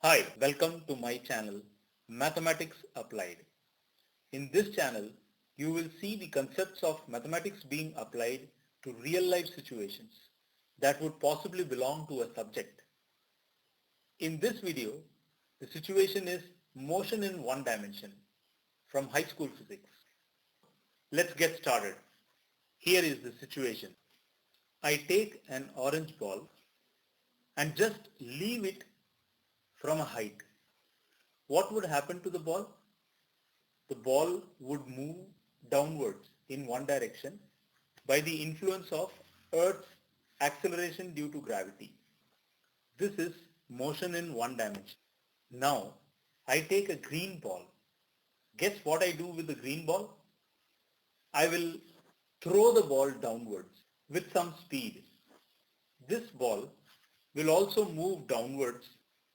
Hi, welcome to my channel Mathematics Applied. In this channel, you will see the concepts of mathematics being applied to real life situations that would possibly belong to a subject. In this video, the situation is motion in one dimension from high school physics. Let's get started. Here is the situation. I take an orange ball and just leave it from a height. What would happen to the ball? The ball would move downwards in one direction by the influence of Earth's acceleration due to gravity. This is motion in one dimension. Now, I take a green ball. Guess what I do with the green ball? I will throw the ball downwards with some speed. This ball will also move downwards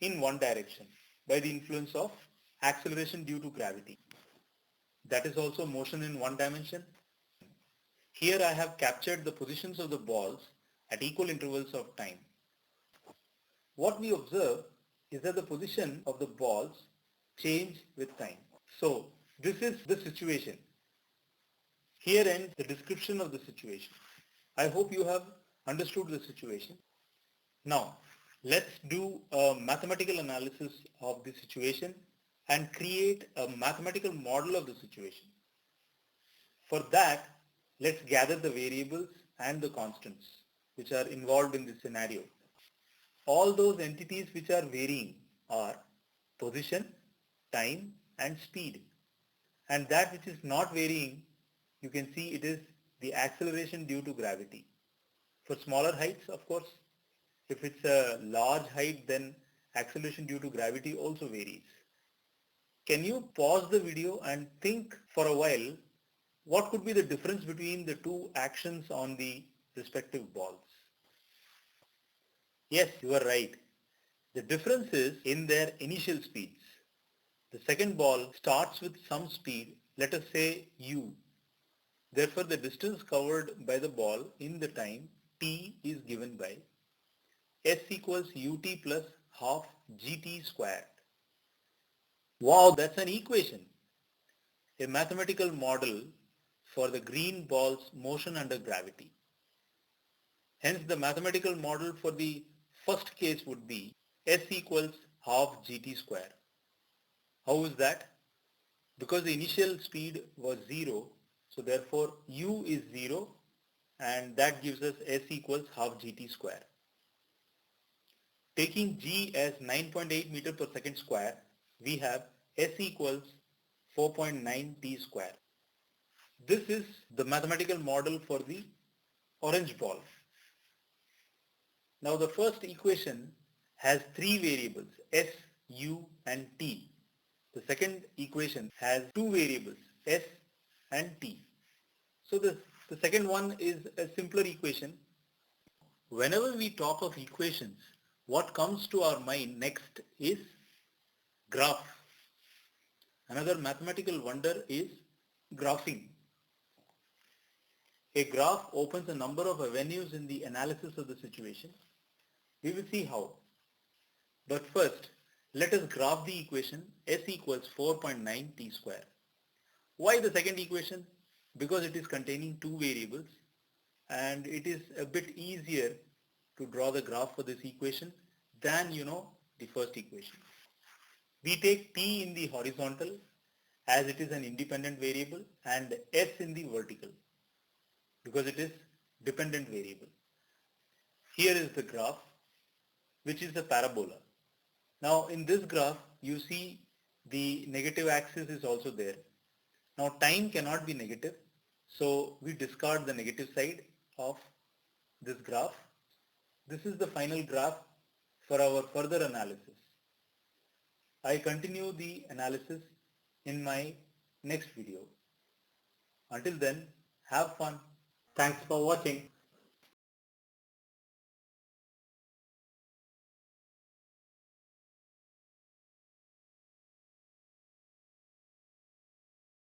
in one direction by the influence of acceleration due to gravity. That is also motion in one dimension. Here I have captured the positions of the balls at equal intervals of time. What we observe is that the position of the balls change with time. So this is the situation. Here ends the description of the situation. I hope you have understood the situation. Now let's do a mathematical analysis of the situation and create a mathematical model of the situation. For that, let's gather the variables and the constants which are involved in this scenario. All those entities which are varying are position, time and speed. And that which is not varying, you can see it is the acceleration due to gravity. For smaller heights, of course, if it's a large height, then acceleration due to gravity also varies. Can you pause the video and think for a while what could be the difference between the two actions on the respective balls? Yes, you are right. The difference is in their initial speeds. The second ball starts with some speed, let us say u. Therefore, the distance covered by the ball in the time t is given by s equals ut plus half gt squared. Wow, that's an equation. A mathematical model for the green ball's motion under gravity. Hence, the mathematical model for the first case would be s equals half gt square. How is that? Because the initial speed was 0, so therefore u is 0 and that gives us s equals half gt square. Taking g as 9.8 meter per second square, we have s equals 4.9 t square. This is the mathematical model for the orange ball. Now the first equation has three variables, s, u and t. The second equation has two variables, s and t. So the second one is a simpler equation. Whenever we talk of equations, what comes to our mind next is graph. Another mathematical wonder is graphing. A graph opens a number of avenues in the analysis of the situation. We will see how. But first, let us graph the equation s equals 4.9 t square. Why the second equation? Because it is containing two variables and it is a bit easier to draw the graph for this equation than the first equation. We take t in the horizontal as it is an independent variable and s in the vertical because it is dependent variable. Here is the graph which is the parabola. Now in this graph you see the negative axis is also there. Now time cannot be negative, so we discard the negative side of this graph. This is the final graph for our further analysis. I continue the analysis in my next video. Until then, have fun. Thanks for watching.